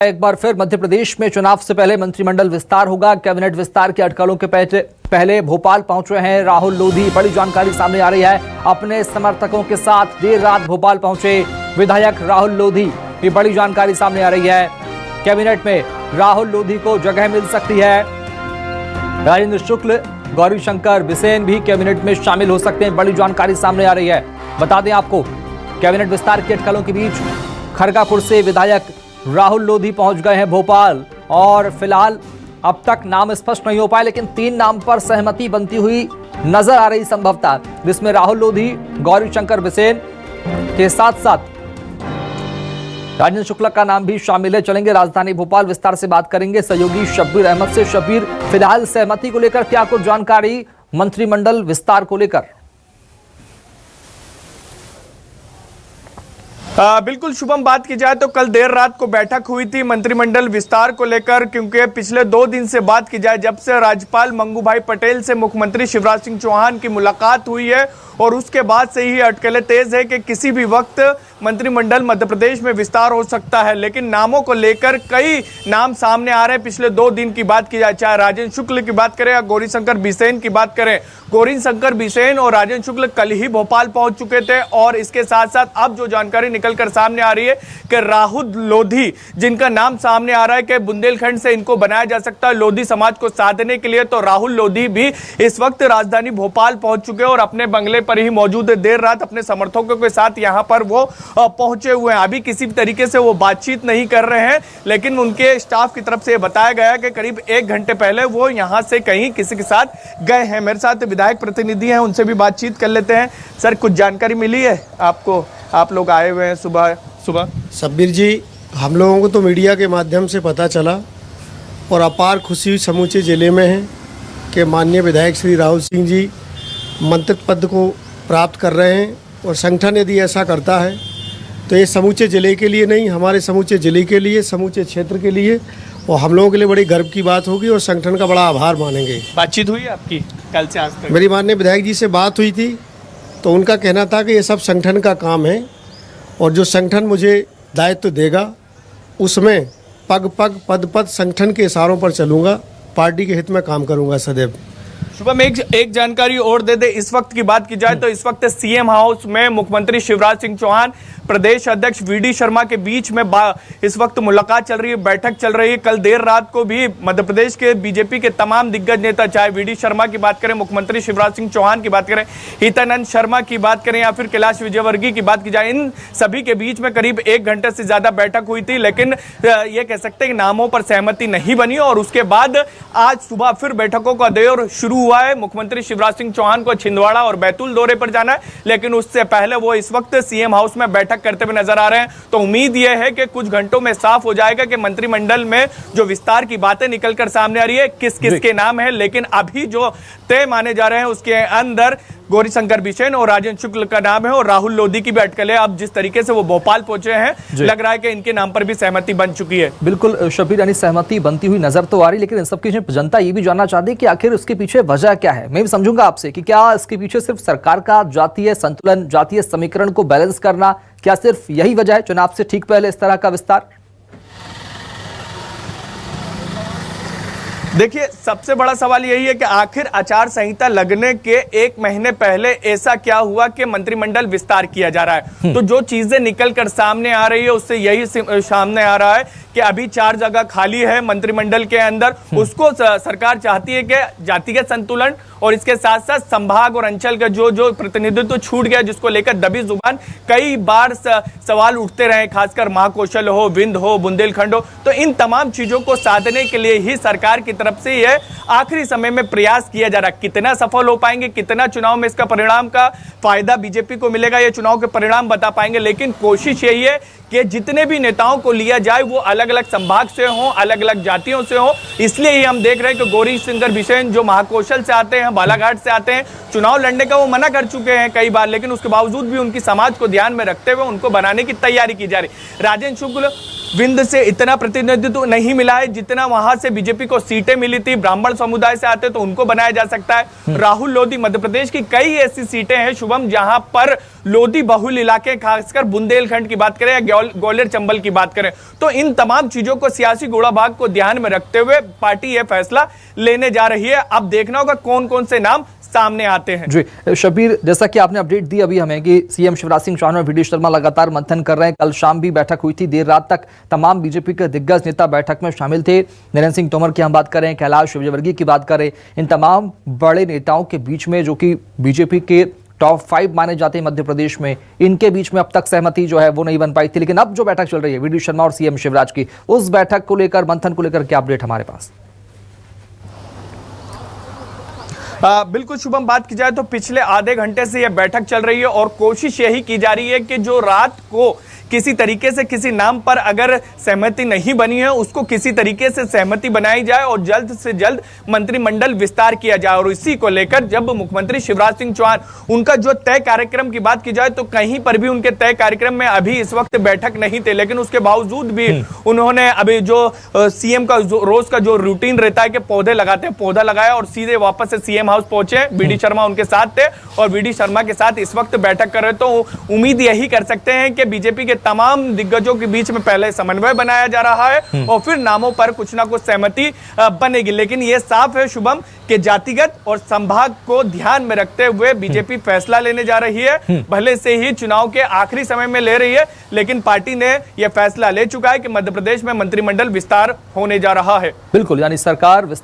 एक बार फिर मध्य प्रदेश में चुनाव से पहले मंत्रिमंडल विस्तार होगा। कैबिनेट विस्तार की अटकलों के पहले भोपाल पहुंचे हैं राहुल लोधी। बड़ी जानकारी सामने आ रही है। अपने समर्थकों के साथ देर रात भोपाल पहुंचे विधायक राहुल लोधी। ये बड़ी जानकारी सामने आ रही है। कैबिनेट में राहुल लोधी को जगह मिल सकती है। राजेंद्र शुक्ल, गौरीशंकर बिसेन भी कैबिनेट में शामिल हो सकते हैं। बड़ी जानकारी सामने आ रही है। बता दें आपको, कैबिनेट विस्तार की अटकलों के बीच खरगापुर से विधायक राहुल लोधी पहुंच गए हैं भोपाल। और फिलहाल अब तक नाम स्पष्ट नहीं हो पाए, लेकिन 3 नाम पर सहमति बनती हुई नजर आ रही संभवतः, जिसमें राहुल लोधी, गौरीशंकर बिसेन के साथ साथ राजेंद्र शुक्ला का नाम भी शामिल है। चलेंगे राजधानी भोपाल, विस्तार से बात करेंगे सहयोगी शब्बीर अहमद से। शब्बीर, फिलहाल सहमति को लेकर क्या कुछ जानकारी मंत्रिमंडल विस्तार को लेकर? बिल्कुल शुभम, बात की जाए तो कल देर रात को बैठक हुई थी मंत्रिमंडल विस्तार को लेकर, क्योंकि पिछले 2 दिन से बात की जाए जब से राज्यपाल मंगू भाई पटेल से मुख्यमंत्री शिवराज सिंह चौहान की मुलाकात हुई है, और उसके बाद से ही अटकलें तेज है कि किसी भी वक्त मंत्रिमंडल मध्य प्रदेश में विस्तार हो सकता है। लेकिन नामों को लेकर कई नाम सामने आ रहे हैं। पिछले 2 दिन की बात की जाए, चाहे राजेंद्र शुक्ल की बात करें या गौरीशंकर बिसेन की बात करें, गौरीशंकर बिसेन और राजेंद्र शुक्ल कल ही भोपाल पहुंच चुके थे। और इसके साथ साथ अब जो जानकारी निकलकर सामने आ रही है कि राहुल लोधी, जिनका नाम सामने आ रहा है कि बुंदेलखंड से इनको बनाया जा सकता है लोधी समाज को साथ देने के लिए, तो राहुल लोधी भी इस वक्त राजधानी भोपाल पहुंच चुके हैं और अपने बंगले पर ही मौजूद है। देर रात अपने समर्थकों के साथ यहां पर वो पहुंचे हुए हैं। अभी किसी भी तरीके से वो बातचीत नहीं कर रहे हैं, लेकिन उनके स्टाफ की तरफ से बताया गया कि करीब 1 घंटे पहले वो यहां से कहीं किसी के साथ गए हैं। मेरे साथ विधायक प्रतिनिधि हैं, उनसे भी बातचीत कर लेते हैं। सर, कुछ जानकारी मिली है आपको? आप लोग आए हुए हैं सुबह। शब्बीर जी, हम लोगों को तो मीडिया के माध्यम से पता चला और अपार खुशी समूचे ज़िले में है कि माननीय विधायक श्री राहुल सिंह जी मंत्रित्व पद को प्राप्त कर रहे हैं। और संगठन यदि ऐसा करता है तो ये समूचे ज़िले के लिए नहीं, हमारे समूचे ज़िले के लिए, समूचे क्षेत्र के लिए और हम लोगों के लिए बड़ी गर्व की बात होगी और संगठन का बड़ा आभार मानेंगे। बातचीत हुई आपकी कल से आज तक? मेरी माननीय विधायक जी से बात हुई थी, तो उनका कहना था कि ये सब संगठन का काम है और जो संगठन मुझे दायित्व देगा उसमें पग पग पद पद संगठन के इशारों पर चलूँगा, पार्टी के हित में काम करूँगा सदैव। शुभम, एक जानकारी और दे दे। इस वक्त की बात की जाए तो इस वक्त सीएम हाउस में मुख्यमंत्री शिवराज सिंह चौहान, प्रदेश अध्यक्ष वीडी शर्मा के बीच में इस वक्त मुलाकात चल रही है, बैठक चल रही है। कल देर रात को भी मध्य प्रदेश के बीजेपी के तमाम दिग्गज नेता, चाहे वीडी शर्मा की बात करें, मुख्यमंत्री शिवराज सिंह चौहान की बात करें, हितानंद शर्मा की बात करें या फिर कैलाश विजयवर्गीय की बात की जाए, इन सभी के बीच में करीब 1 घंटे से ज्यादा बैठक हुई थी। लेकिन ये कह सकते हैं कि नामों पर सहमति नहीं बनी और उसके बाद आज सुबह फिर बैठकों का दौर शुरू हुआ है। मुख्यमंत्री शिवराज सिंह चौहान को छिंदवाड़ा और बैतूल दौरे पर जाना है, लेकिन उससे पहले वो इस वक्त सीएम हाउस में बैठक करते हुए नजर आ रहे हैं। तो उम्मीद यह है कि कुछ घंटों में साफ हो जाएगा कि मंत्रिमंडल में जो विस्तार की बातें निकलकर सामने आ रही है, किस किस के नाम है। लेकिन अभी जो तय माने जा रहे हैं उसके अंदर गौरीशंकर बिसेन और राजेंद्र शुक्ल का नाम है और राहुल लोधी की भी अटकलें। अब जिस तरीके से वो भोपाल पहुंचे हैं, लग रहा है कि इनके नाम पर भी सहमति बन चुकी है। बिल्कुल शब्बीर, यानी सहमति बनती हुई नजर तो आ रही, लेकिन इन सबकी जनता ये भी जानना चाहती है कि आखिर उसके पीछे वजह क्या है। मैं भी समझूंगा आपसे कि क्या इसके पीछे सिर्फ सरकार का जातीय संतुलन, जातीय समीकरण को बैलेंस करना, क्या सिर्फ यही वजह है चुनाव से ठीक पहले इस तरह का विस्तार? देखिए, सबसे बड़ा सवाल यही है कि आखिर आचार संहिता लगने के 1 महीने पहले ऐसा क्या हुआ कि मंत्रिमंडल विस्तार किया जा रहा है। तो जो चीजें निकल कर सामने आ रही है उससे यही सामने आ रहा है कि अभी 4 जगह खाली है मंत्रिमंडल के अंदर। उसको सरकार चाहती है कि जातिगत संतुलन और इसके साथ साथ संभाग और अंचल का जो प्रतिनिधित्व छूट गया, जिसको लेकर दबी जुबान कई बार सवाल उठते रहे, खासकर महाकौशल हो, विंध्य हो, बुंदेलखंड हो। तो इन तमाम चीजों को साधने के लिए ही सरकार की तरफ से यह आखिरी समय में प्रयास किया जा रहा है। कितना सफल हो पाएंगे, कितना चुनाव में इसका परिणाम का फायदा बीजेपी को मिलेगा, ये चुनाव के परिणाम बता पाएंगे। लेकिन कोशिश यही है कि जितने भी नेताओं को लिया जाए वो अलग अलग संभाग से हो, अलग अलग जातियों से हो। इसलिए ही हम देख रहे हैं कि गौरीशंकर बिसेन जो महाकौशल से आते हैं, बालाघाट से आते हैं, चुनाव लड़ने का वो मना कर चुके हैं कई बार, लेकिन उसके बावजूद भी उनकी समाज को ध्यान में रखते हुए उनको बनाने की तैयारी की जा रही। राजेंद्र शुक्ल विंध्य से इतना प्रतिनिधित्व नहीं मिला है जितना वहां से बीजेपी को सीटें मिली थी। ब्राह्मण समुदाय से आते तो उनको बनाया जा सकता है। राहुल लोधी, मध्य प्रदेश की कई ऐसी सीटें हैं शुभम जहां पर लोधी बहुल इलाके, खासकर बुंदेलखंड की बात करें या ग्वालियर चंबल की बात करें, तो इन तमाम चीजों को, सियासी गोला भाग को ध्यान में रखते हुए पार्टी यह फैसला लेने जा रही है। अब देखना होगा कौन कौन से नाम सामने आते हैं। जी शबीर, जैसा कि आपने अपडेट दी अभी हमें कि सीएम शिवराज सिंह चौहान और वीडी शर्मा लगातार मंथन कर रहे हैं। कल शाम भी बैठक हुई थी, देर रात तक तमाम बीजेपी के दिग्गज नेता बैठक में शामिल थे। नरेंद्र सिंह तोमर की हम बात करें, कैलाश विजयवर्गीय की बात करें, इन तमाम बड़े नेताओं के बीच में जो कि बीजेपी के टॉप 5 माने जाते हैं मध्य प्रदेश में, इनके बीच में अब तक सहमति जो है वो नहीं बन पाई थी। लेकिन अब जो बैठक चल रही है वीडी शर्मा और सीएम शिवराज की, उस बैठक को लेकर, मंथन को लेकर क्या अपडेट हमारे पास? बिल्कुल शुभम, बात की जाए तो पिछले आधे घंटे से यह बैठक चल रही है और कोशिश यही की जा रही है कि जो रात को किसी तरीके से किसी नाम पर अगर सहमति नहीं बनी है उसको किसी तरीके से सहमति बनाई जाए और जल्द से जल्द मंत्रिमंडल विस्तार किया जाए। और इसी को लेकर जब मुख्यमंत्री शिवराज सिंह चौहान, उनका जो तय कार्यक्रम की बात की जाए तो कहीं पर भी उनके तय कार्यक्रम में अभी इस वक्त बैठक नहीं थे, लेकिन उसके बावजूद भी उन्होंने अभी जो सीएम का रोज का जो रूटीन रहता है कि पौधे लगाते हैं, पौधा लगाया और सीधे वापस से सीएम हाउस पहुंचे। वीडी शर्मा उनके साथ थे और वीडी शर्मा के साथ इस वक्त बैठक कर रहे, तो उम्मीद यही कर सकते हैं कि बीजेपी के तमाम दिग्गजों के बीच में पहले समन्वय बनाया जा रहा है और फिर नामों पर कुछ ना कुछ सहमति बनेगी। लेकिन यह साफ है शुभम कि जातिगत और संभाग को ध्यान में रखते हुए बीजेपी फैसला लेने जा रही है। भले से ही चुनाव के आखिरी समय में ले रही है, लेकिन पार्टी ने यह फैसला ले चुका है कि मध्य प्रदेश में मंत्रिमंडल विस्तार होने जा रहा है। बिल्कुल, यानी सरकार विस्तार